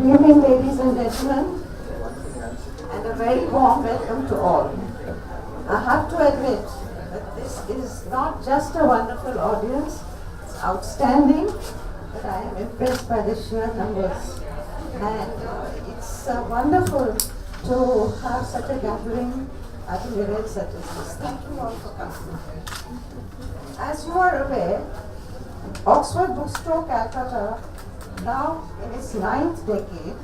Good evening, ladies and gentlemen, and a very warm welcome to all. I have to admit that this is not just a wonderful audience, it's outstanding, but I am impressed by the sheer numbers. And it's wonderful to have such a gathering at an event such as this. Thank you all for coming. As you are aware, Oxford Bookstore, Calcutta, now in its 9th decade,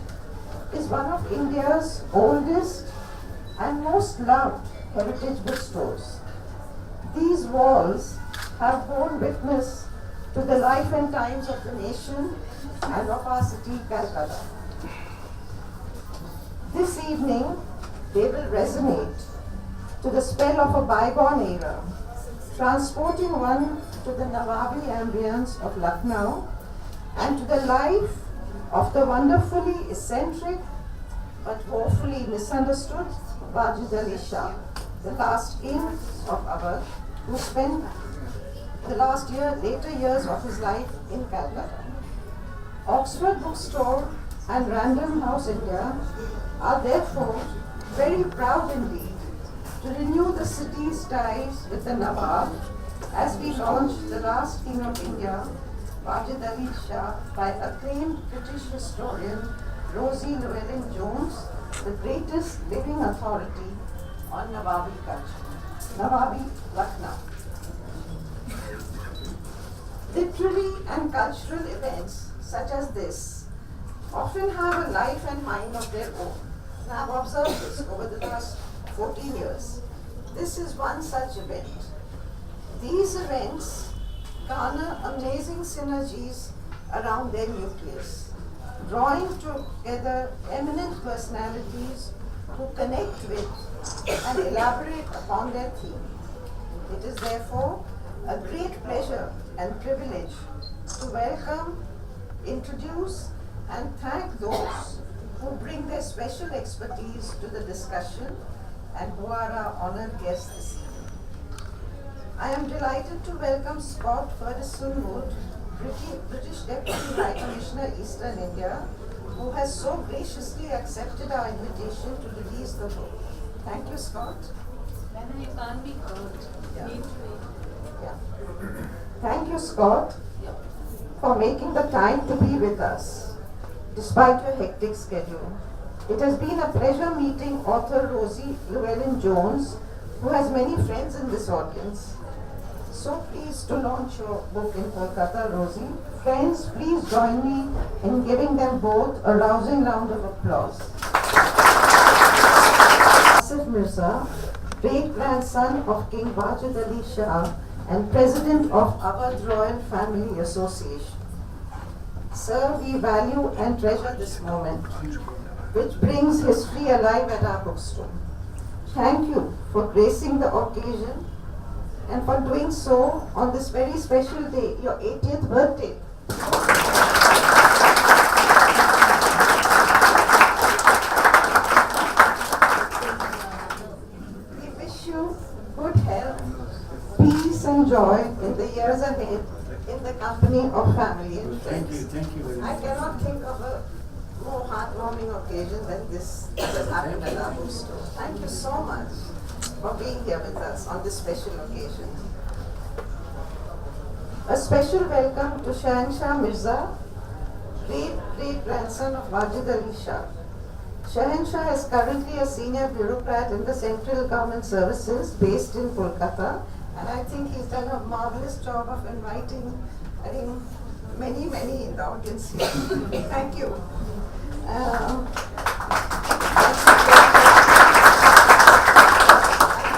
is one of India's oldest and most loved heritage bookstores. These walls have borne witness to the life and times of the nation and of our city, Calcutta. This evening, they will resonate to the spell of a bygone era, transporting one to the Nawabi ambience of Lucknow and to the life of the wonderfully eccentric but woefully misunderstood Wajid Shah, the last king of Awadh, who spent the later years of his life in Calcutta. Oxford Bookstore and Random House India are therefore very proud indeed to renew the city's ties with the Nawab as we launch the last king of India, Wajid Shah, by acclaimed British historian Rosie Llewellyn-Jones, the greatest living authority on Nawabi culture, Nawabi Lucknow. Literary and cultural events such as this often have a life and mind of their own. And I've observed this over the last 14 years. This is one such event. These events garner amazing synergies around their nucleus, drawing together eminent personalities who connect with and elaborate upon their theme. It is therefore a great pleasure and privilege to welcome, introduce, and thank those who bring their special expertise to the discussion and who are our honored guests this evening. I am delighted to welcome Scott Ferguson Wood, British Deputy High Commissioner, Eastern India, who has so graciously accepted our invitation to release the book. Thank you, Scott. Then you can't be heard. Yeah. Thank you, Scott, for making the time to be with us, despite your hectic schedule. It has been a pleasure meeting author Rosie Llewellyn-Jones, who has many friends in this audience. So pleased to launch your book in Kolkata, Rosie. Friends, please join me in giving them both a rousing round of applause. Asif Mirza, great-grandson of King Wajid Ali Shah and president of Awadh Royal Family Association. Sir, we value and treasure this moment, which brings history alive at our bookstore. Thank you for gracing the occasion and for doing so on this very special day, your 80th birthday. We wish you good health, peace and joy in the years ahead in the company of family and friends. Thank you very much. I cannot think of a more heartwarming occasion than this that has happened at our bookstore. Thank you so much for being here with us on this special occasion. A special welcome to Shah Mirza, great-great-grandson of Wajid Ali Shah. Shah is currently a senior bureaucrat in the Central Government Services based in Kolkata, and I think he's done a marvelous job of inviting, many in the audience here. Thank you.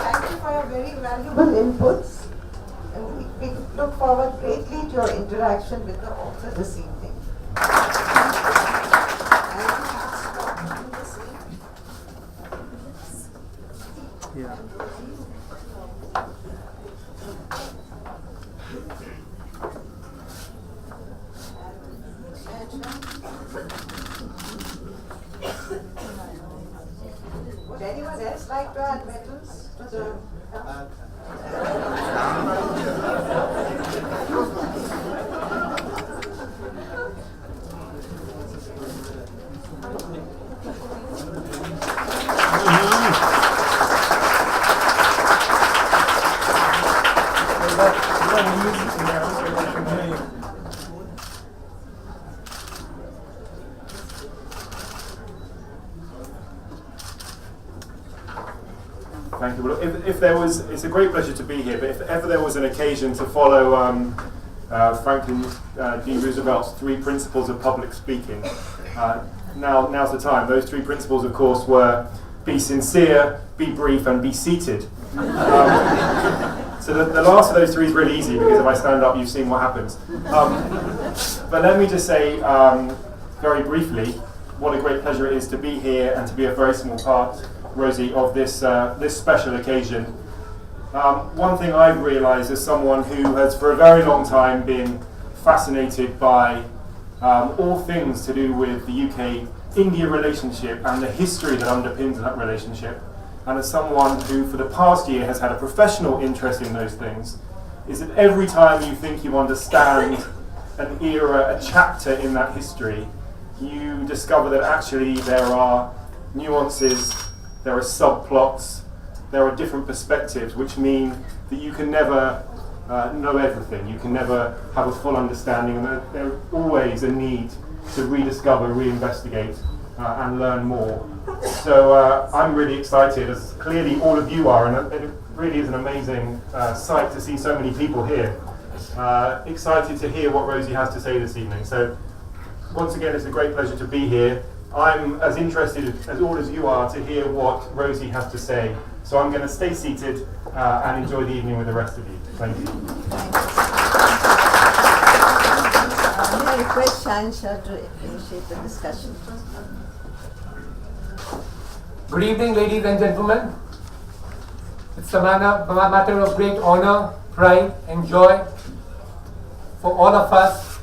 Thank you for your very valuable inputs, and we look forward greatly to your interaction with the author this evening. Yeah. Would anyone else like to add medals to the... Thank you. Well, if there was, it's a great pleasure to be here, but if ever there was an occasion to follow Franklin D. Roosevelt's 3 principles of public speaking, now's the time. Those 3 principles, of course, were be sincere, be brief, and be seated. So the last of those 3 is really easy, because if I stand up, you've seen what happens. But let me just say very briefly what a great pleasure it is to be here and to be a very small part, Rosie, of this special occasion. One thing I've realised as someone who has for a very long time been fascinated by all things to do with the UK-India relationship and the history that underpins that relationship, and as someone who for the past year has had a professional interest in those things, is that every time you think you understand an era, a chapter in that history, you discover that actually there are nuances, there are subplots, there are different perspectives, which mean that you can never know everything, you can never have a full understanding, and there's always a need to rediscover, reinvestigate, and learn more. So I'm really excited, as clearly all of you are, and it really is an amazing sight to see so many people here. Excited to hear what Rosie has to say this evening. So once again, it's a great pleasure to be here. I'm as interested as all as you are to hear what Rosie has to say. So I'm going to stay seated and enjoy the evening with the rest of you. Thank you. May I request Shah and Shah to initiate the discussion? Good evening, ladies and gentlemen. It's a matter of great honor, pride, and joy for all of us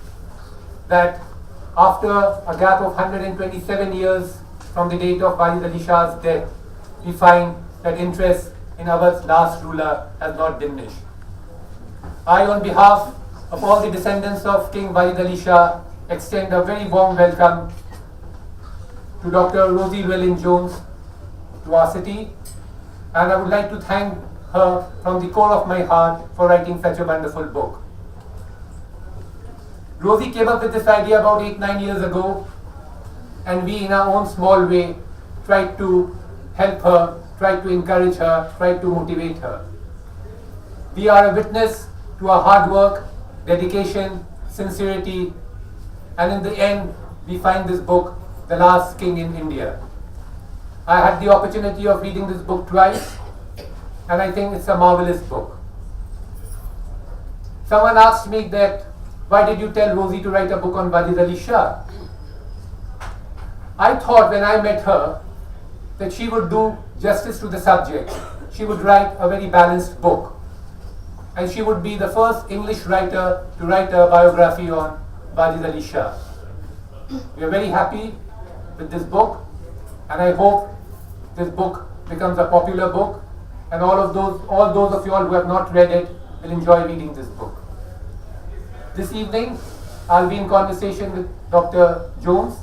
that after a gap of 127 years from the date of Wajid Ali Shah's death, we find that interest in our last ruler has not diminished. I, on behalf of all the descendants of King Wajid Ali Shah, extend a very warm welcome to Dr. Rosie Jones to our city, and I would like to thank her from the core of my heart for writing such a wonderful book. Rosie came up with this idea about 8-9 years ago, and we in our own small way tried to help her, tried to encourage her, tried to motivate her. We are a witness to her hard work, dedication, sincerity, and in the end we find this book, The Last King in India. I had the opportunity of reading this book twice, and I think it's a marvelous book. Someone asked me that, why did you tell Rosie to write a book on Wajid Ali Shah? I thought when I met her that she would do justice to the subject. She would write a very balanced book. And she would be the first English writer to write a biography on Wajid Ali Shah. We are very happy with this book, and I hope this book becomes a popular book, and all those of you all who have not read it will enjoy reading this book. This evening, I'll be in conversation with Dr. Jones.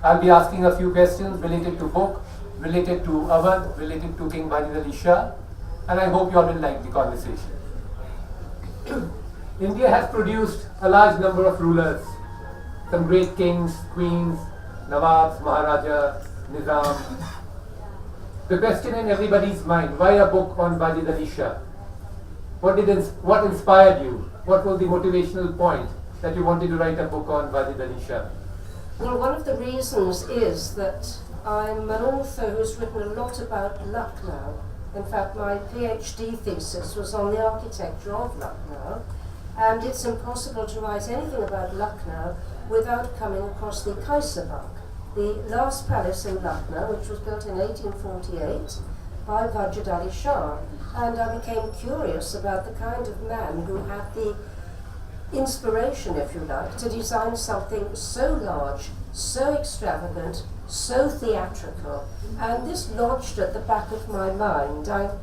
I'll be asking a few questions related to book, related to Awadh, related to King Wajid Ali Shah, and I hope you all will like the conversation. India has produced a large number of rulers, some great kings, queens, Nawabs, Maharajas, Nizam. The question in everybody's mind, why a book on Wajid Ali Shah? What inspired you? What was the motivational point that you wanted to write a book on Wajid Ali Shah? Well, one of the reasons is that I'm an author who's written a lot about Lucknow. In fact, my PhD thesis was on the architecture of Lucknow, and it's impossible to write anything about Lucknow without coming across the Kaisabak, the last palace in Lucknow, which was built in 1848 by Wajid Ali Shah. And I became curious about the kind of man who had the inspiration, if you like, to design something so large, so extravagant, so theatrical. And this lodged at the back of my mind. I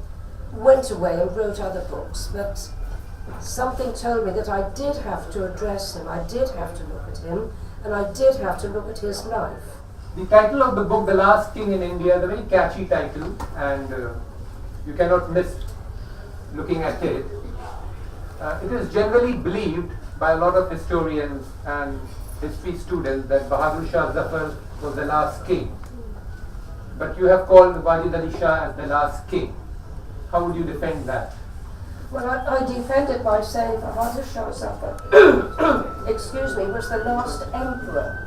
went away and wrote other books, but something told me that I did have to address him, I did have to look at him, and I did have to look at his life. The title of the book, The Last King in India, is a very catchy title, and you cannot miss looking at it. It is generally believed by a lot of historians and history students that Bahadur Shah Zafar was the last king. But you have called Wajid Ali Shah as the last king. How would you defend that? Well, I defend it by saying Bahadur Shah Zafar, excuse me, was the last emperor.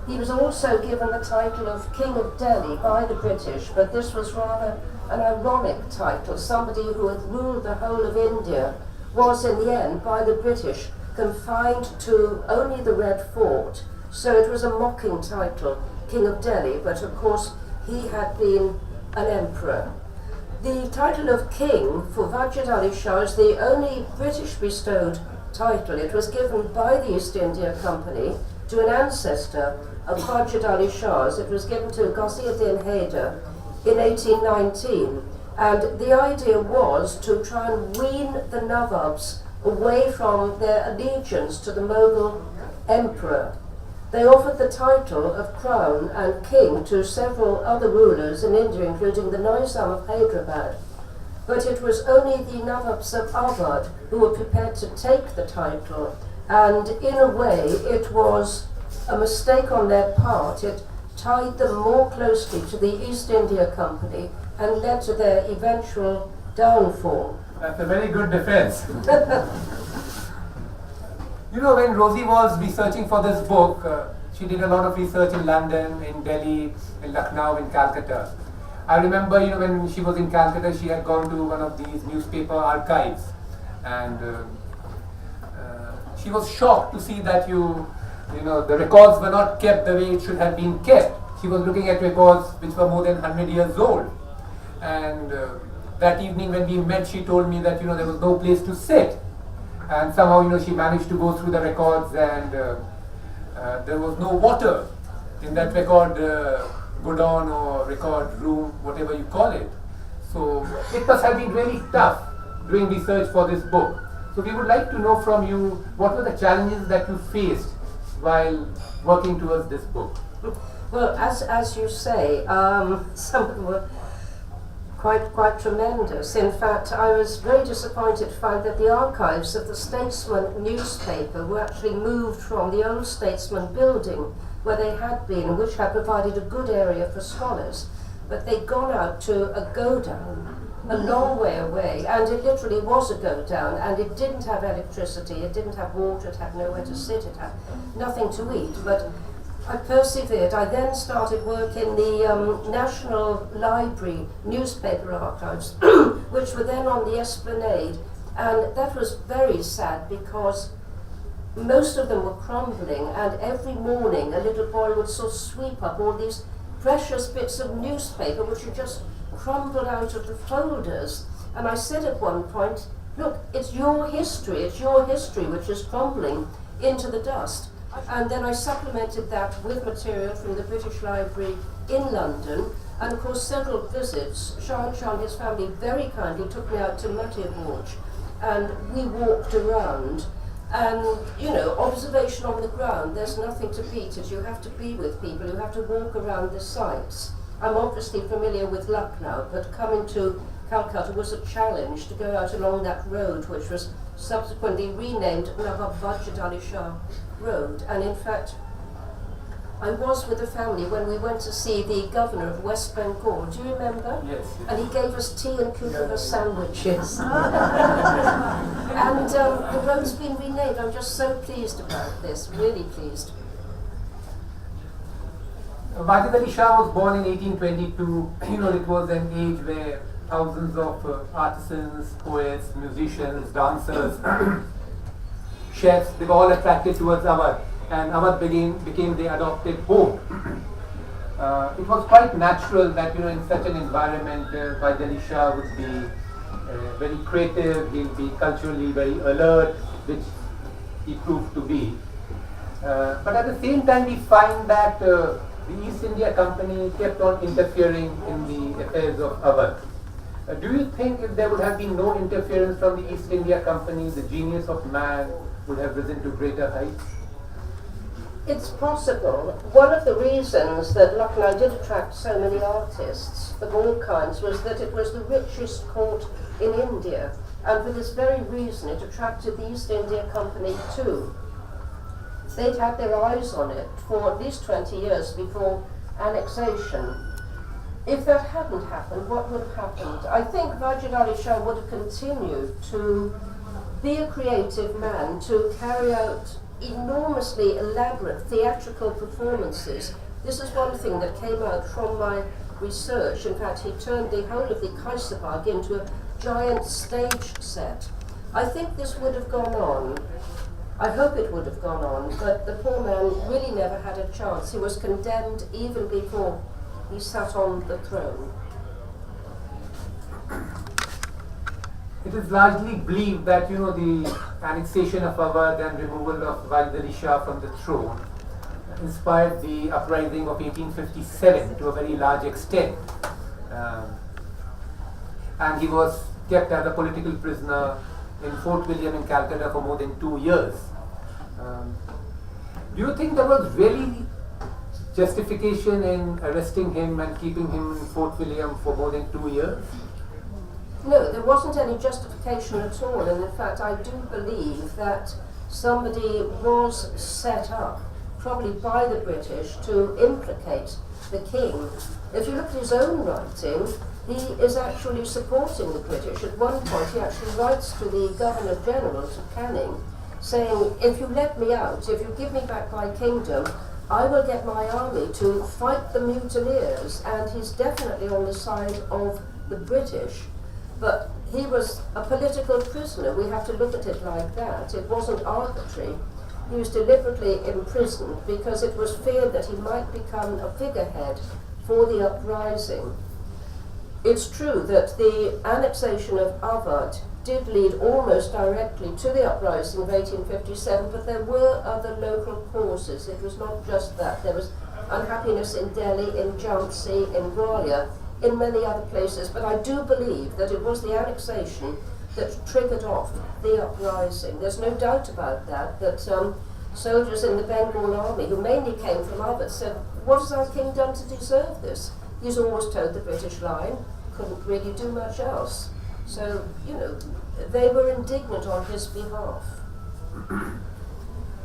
He was also given the title of King of Delhi by the British, but this was rather an ironic title. Somebody who had ruled the whole of India was in the end, by the British, confined to only the Red Fort. So it was a mocking title, King of Delhi, but of course he had been an emperor. The title of king for Wajid Ali Shah is the only British bestowed title. It was given by the East India Company to an ancestor of Wajid Ali Shah's. It was given to Ghaziuddin Haider in 1819, and the idea was to try and wean the Nawabs away from their allegiance to the Mughal emperor. They offered the title of crown and king to several other rulers in India, including the Nizam of Hyderabad. But it was only the Nawabs of Awadh who were prepared to take the title, and in a way it was a mistake on their part. It tied them more closely to the East India Company and led to their eventual downfall. That's a very good defense. You know, when Rosie was researching for this book, she did a lot of research in London, in Delhi, in Lucknow, in Calcutta. I remember, you know, when she was in Calcutta, she had gone to one of these newspaper archives, and she was shocked to see that you know, the records were not kept the way it should have been kept. She was looking at records which were more than 100 years old, and that evening when we met, she told me that, you know, there was no place to sit. And somehow, you know, she managed to go through the records, and there was no water in that record godown or record room, whatever you call it. So it must have been really tough doing research for this book. So we would like to know from you, what were the challenges that you faced while working towards this book? Well, as you say, some of them were quite tremendous. In fact, I was very disappointed to find that the archives of the Statesman newspaper were actually moved from the old Statesman building where they had been, which had provided a good area for scholars, but they'd gone out to a go-down a long way away, and it literally was a go-down, and it didn't have electricity, it didn't have water, it had nowhere to sit, it had nothing to eat. But I persevered. I then started work in the National Library newspaper archives, which were then on the Esplanade, and that was very sad because most of them were crumbling, and every morning a little boy would sort of sweep up all these precious bits of newspaper which had just crumbled out of the folders. And I said at one point, look, it's your history which is crumbling into the dust. And then I supplemented that with material from the British Library in London, and of course several visits. Shah and his family very kindly took me out to Matterhorn, and we walked around, and you know, observation on the ground, there's nothing to beat it. You have to be with people, you have to walk around the sites. I'm obviously familiar with Lucknow, but coming to Calcutta was a challenge to go out along that road, which was subsequently renamed Nawab Wajid Ali Shah Road. And in fact, I was with the family when we went to see the governor of West Bengal. Do you remember? Yes. And he gave us tea and cucumber sandwiches. And the road's been renamed. I'm just so pleased about this, really pleased. Wajid Ali Shah was born in 1822. You know, it was an age where thousands of artisans, poets, musicians, dancers, chefs, they were all attracted towards Awadh, and Awadh became their adopted home. It was quite natural that, you know, in such an environment, Wajid Ali Shah would be very creative, he'll be culturally very alert, which he proved to be. But at the same time, we find that the East India Company kept on interfering in the affairs of Awadh. Do you think if there would have been no interference from the East India Company, the genius of man would have risen to greater heights? It's possible. One of the reasons that Lucknow did attract so many artists of all kinds was that it was the richest court in India. And for this very reason, it attracted the East India Company too. They'd had their eyes on it for at least 20 years before annexation. If that hadn't happened, what would have happened? I think Wajid Ali Shah would have continued to be a creative man, to carry out enormously elaborate theatrical performances. This is one thing that came out from my research. In fact, he turned the whole of the Kaiserbag into a giant stage set. I think this would have gone on. I hope it would have gone on, but the poor man really never had a chance. He was condemned even before he sat on the throne. It is largely believed that the annexation of Awadh and removal of Wajid Ali Shah from the throne inspired the uprising of 1857 to a very large extent, and he was kept as a political prisoner in Fort William in Calcutta for more than 2 years. Do you think there was really justification in arresting him and keeping him in Fort William for more than 2 years? No, there wasn't any justification at all, and in fact I do believe that somebody was set up, probably by the British, to implicate the king. If you look at his own writing, he is actually supporting the British. At one point he actually writes to the Governor General, to Canning, saying, if you let me out, if you give me back my kingdom, I will get my army to fight the mutineers, and he's definitely on the side of the British. But he was a political prisoner. We have to look at it like that. It wasn't arbitrary. He was deliberately imprisoned because it was feared that he might become a figurehead for the uprising. It's true that the annexation of Awadh did lead almost directly to the uprising of 1857, but there were other local causes. It was not just that. There was unhappiness in Delhi, in Jhansi, in Gwalior, in many other places, but I do believe that it was the annexation that triggered off the uprising. There's no doubt about that, soldiers in the Bengal army, who mainly came from Awadh, said, what has our king done to deserve this? He's always towed the British line, couldn't really do much else. So, they were indignant on his behalf.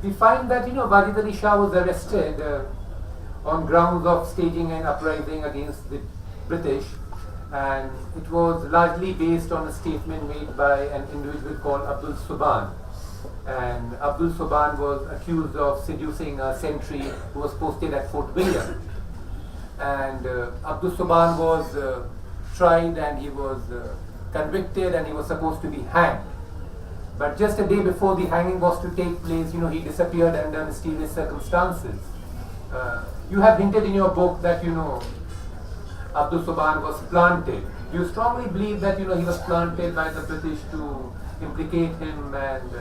We find that, Wajid Ali Shah was arrested on grounds of staging an uprising against the British, and it was largely based on a statement made by an individual called Abdul Subhan. And Abdul Subhan was accused of seducing a sentry who was posted at Fort William. And Abdul Subhan was tried, and he was convicted, and he was supposed to be hanged. But just a day before the hanging was to take place, he disappeared under mysterious circumstances. You have hinted in your book that, Abdul Subhan was planted. Do you strongly believe that, he was planted by the British to implicate him and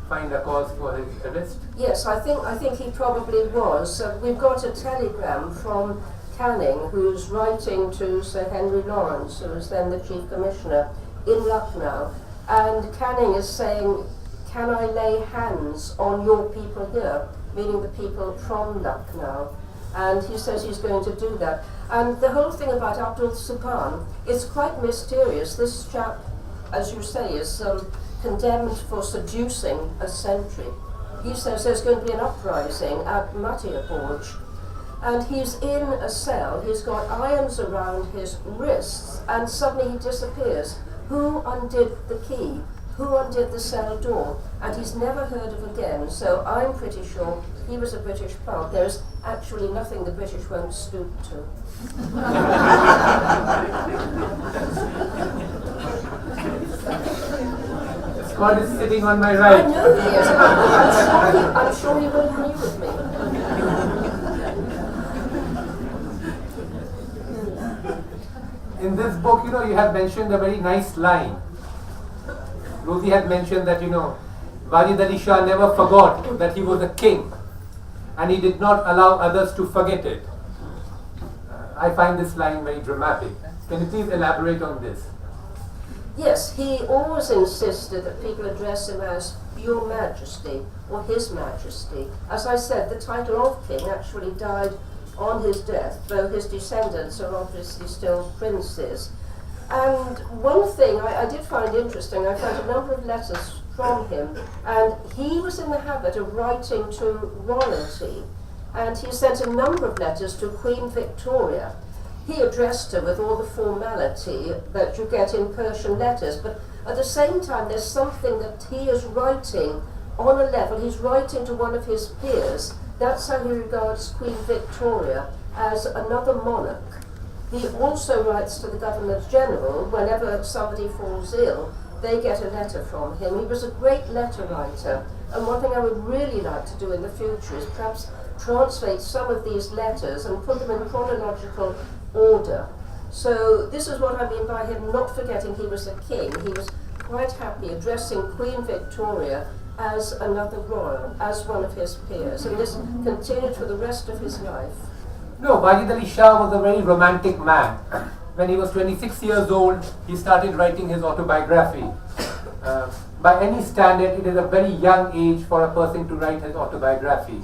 find a cause for his arrest? Yes, I think he probably was. We've got a telegram from Canning, who's writing to Sir Henry Lawrence, who was then the Chief Commissioner in Lucknow, and Canning is saying, can I lay hands on your people here, meaning the people from Lucknow? And he says he's going to do that. And the whole thing about Abdul Subhan is quite mysterious. This chap, as you say, is condemned for seducing a sentry. He says there's going to be an uprising at Matiaborj, and he's in a cell, he's got irons around his wrists, and suddenly he disappears. Who undid the key? Who undid the cell door? And he's never heard of again, so I'm pretty sure he was a British plant. There's actually nothing the British won't stoop to. Scott is sitting on my right. I know he is. I'm sure he will agree with me. In this book, you have mentioned a very nice line. Rosie had mentioned that, Wajid Ali Shah never forgot that he was a king, and he did not allow others to forget it. I find this line very dramatic. Can you please elaborate on this? Yes, he always insisted that people address him as Your Majesty or His Majesty. As I said, the title of king actually died on his death, though his descendants are obviously still princes. And one thing I did find interesting, I found a number of letters from him, and he was in the habit of writing to royalty, and he sent a number of letters to Queen Victoria. He addressed her with all the formality that you get in Persian letters, but at the same time there's something that he is writing on a level, he's writing to one of his peers. That's how he regards Queen Victoria, as another monarch. He also writes to the Governor General whenever somebody falls ill. They get a letter from him. He was a great letter writer, and one thing I would really like to do in the future is perhaps translate some of these letters and put them in chronological order. So this is what I mean by him not forgetting he was a king. He was quite happy addressing Queen Victoria as another royal, as one of his peers, and this continued for the rest of his life. No, Wajid Ali Shah was a very romantic man. When he was 26 years old, he started writing his autobiography. By any standard, it is a very young age for a person to write his autobiography.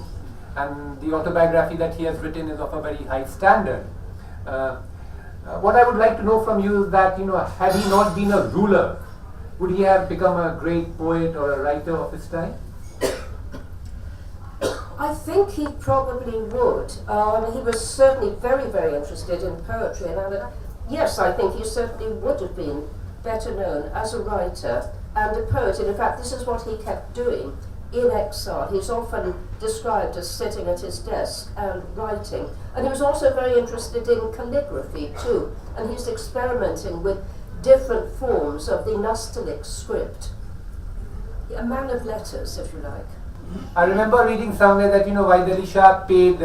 And the autobiography that he has written is of a very high standard. What I would like to know from you is that, had he not been a ruler, would he have become a great poet or a writer of his time? I think he probably would. He was certainly very, very interested in poetry, and yes, I think he certainly would have been better known as a writer and a poet. And in fact, this is what he kept doing in exile. He's often described as sitting at his desk and writing. And he was also very interested in calligraphy too, and he's experimenting with different forms of the Nastaliq script. A man of letters, if you like. I remember reading somewhere that Wajid Ali Shah paid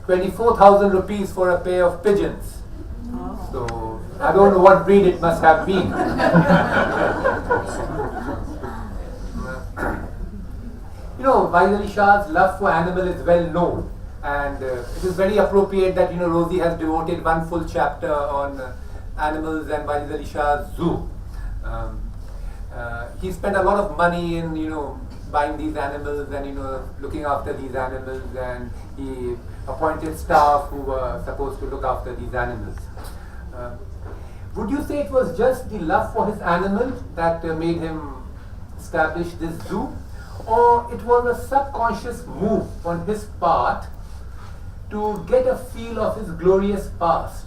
24,000 rupees for a pair of pigeons. Oh. So I don't know what breed it must have been. Wajid Ali Shah's love for animal is well known, and it is very appropriate that Rosie has devoted one full chapter on animals and Wajid Ali Shah's zoo. He spent a lot of money in buying these animals and looking after these animals, and he appointed staff who were supposed to look after these animals. Would you say it was just the love for his animal that made him establish this zoo, or it was a subconscious move on his part to get a feel of his glorious past?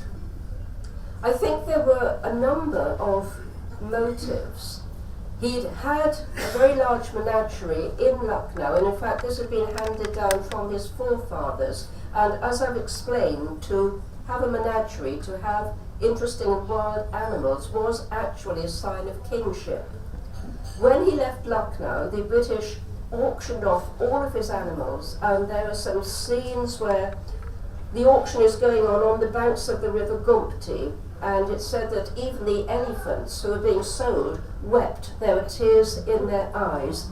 I think there were a number of motives. He'd had a very large menagerie in Lucknow, and in fact this had been handed down from his forefathers. And as I've explained, to have a menagerie, to have interesting and wild animals, was actually a sign of kingship. When he left Lucknow, the British auctioned off all of his animals, and there are some scenes where the auction is going on the banks of the river Gumpti, and it said that even the elephants who were being sold wept. There were tears in their eyes.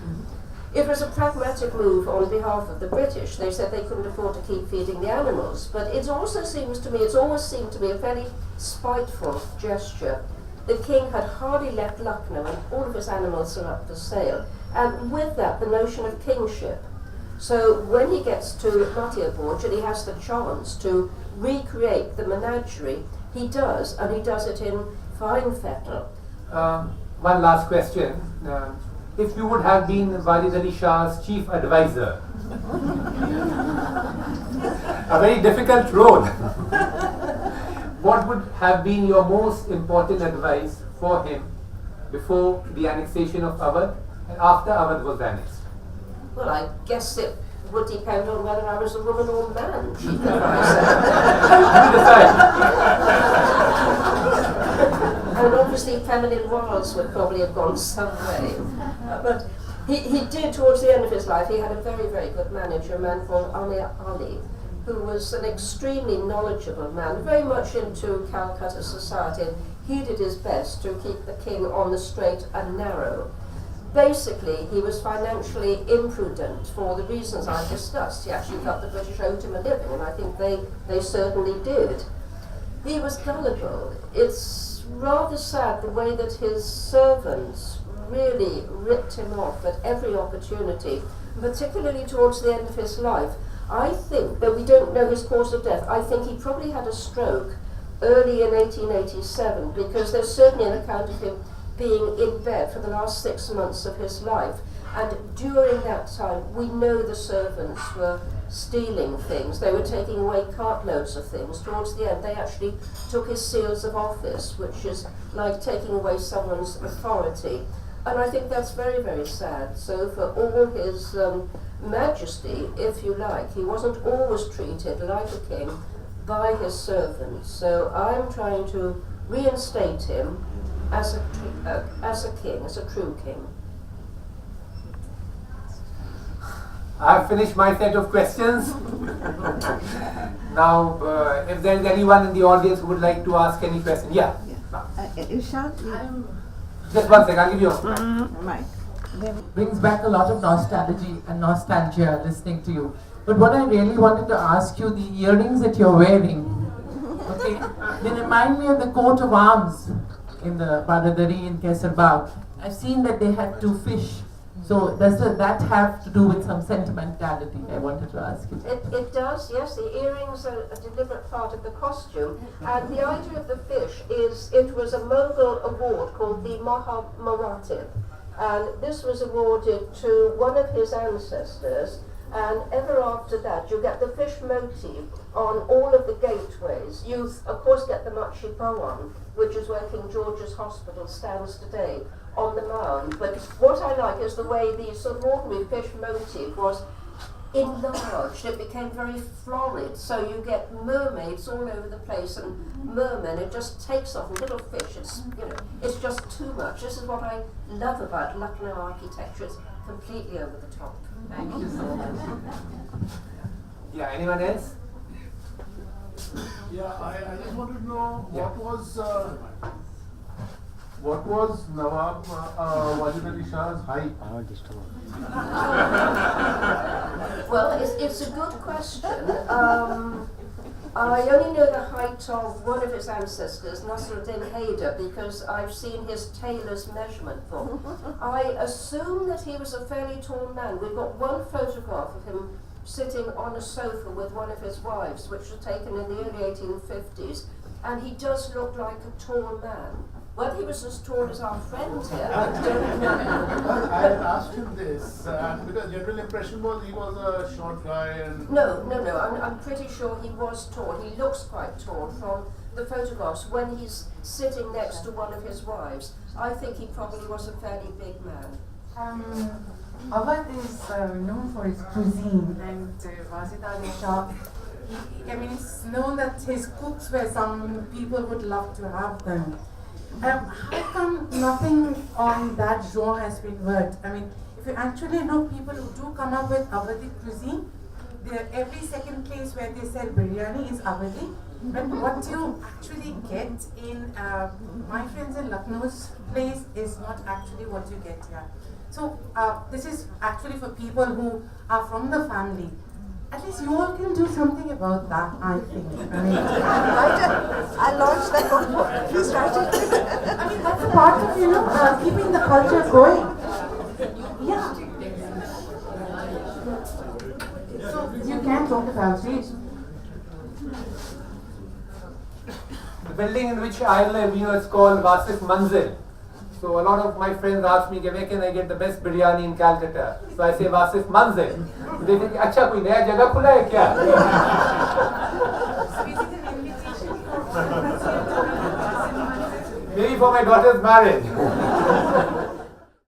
It was a pragmatic move on behalf of the British. They said they couldn't afford to keep feeding the animals, but it also seems to me, it's always seemed to me a very spiteful gesture. The king had hardly left Lucknow and all of his animals are up for sale, and with that the notion of kingship. So when he gets to Matiaborj and he has the chance to recreate the menagerie, he does, and he does it in fine fettle. One last question. If you would have been Wajid Ali Shah's chief advisor, a very difficult role, what would have been your most important advice for him before the annexation of Awadh and after Awadh was annexed? Well, I guess it would depend on whether I was a woman or man, chief advisor. And obviously feminine royals would probably have gone some way. But he did, towards the end of his life, he had a very, very good manager, a man called Amir Ali, who was an extremely knowledgeable man, very much into Calcutta society, and he did his best to keep the king on the straight and narrow. Basically, he was financially imprudent for the reasons I discussed. He actually felt the British owed him a living, and I think they certainly did. He was gullible. It's rather sad the way that his servants really ripped him off at every opportunity, particularly towards the end of his life. I think, though we don't know his cause of death, I think he probably had a stroke early in 1887, because there's certainly an account of him being in bed for the last 6 months of his life. And during that time, we know the servants were stealing things. They were taking away cartloads of things. Towards the end, they actually took his seals of office, which is like taking away someone's authority. And I think that's very, very sad. So for all his majesty, if you like, he wasn't always treated like a king by his servants. So I'm trying to reinstate him as a king, as a true king. I've finished my set of questions. Now, if there is anyone in the audience who would like to ask any question, yeah. Shah, Just 1 second, I'll give you a right. Brings back a lot of nostalgia listening to you. But what I really wanted to ask you, the earrings that you're wearing, okay, they remind me of the coat of arms in the Baradari in Kesarbagh. I've seen that they had 2 fish. So does that have to do with some sentimentality? I wanted to ask you. It does, yes. The earrings are a deliberate part of the costume. And the idea of the fish is it was a Mughal award called the Maharatib. And this was awarded to one of his ancestors. And ever after that, you get the fish motif on all of the gateways. You, of course, get the Machi Bhawan, which is where King George's Hospital stands today, on the mound. But what I like is the way the sort of ordinary fish motif was enlarged. It became very florid, so you get mermaids all over the place and mermen. It just takes off a little fish. It's just too much. This is what I love about Lucknow architecture. It's completely over the top. Thank you so much. Yeah, anyone else? Yeah, I just wanted to know what was Nawab Wajid Ali Shah's height? Well, it's a good question. I only know the height of one of his ancestors, Nasruddin Haider, because I've seen his tailor's measurement book. I assume that he was a fairly tall man. We've got one photograph of him sitting on a sofa with one of his wives, which was taken in the early 1850s, and he does look like a tall man. Whether he was as tall as our friend here, I don't know. Well, I asked him this because general impression was he was a short guy and... No. I'm pretty sure he was tall. He looks quite tall from the photographs when he's sitting next to one of his wives. I think he probably was a fairly big man. Awadh is known for its cuisine, and Wajid Ali Shah, it's known that his cooks were some people would love to have them. How come nothing on that genre has been worked? If you actually know people who do come up with Awadhi cuisine, every second place where they sell biryani is Awadhi. But what you actually get in my friends in Lucknow's place is not actually what you get here. So this is actually for people who are from the family. At least you all can do something about that, I think. I launched that book. Please write it. That's a part of, keeping the culture going. Yeah. So you can talk about it. The building in which I live, it's called Wasif Manzil. So a lot of my friends ask me, where can I get the best biryani in Calcutta? So I say Wasif Manzil. They think, acha koi naya jagah khula hai kya? So is it an invitation for Maybe for my daughter's marriage.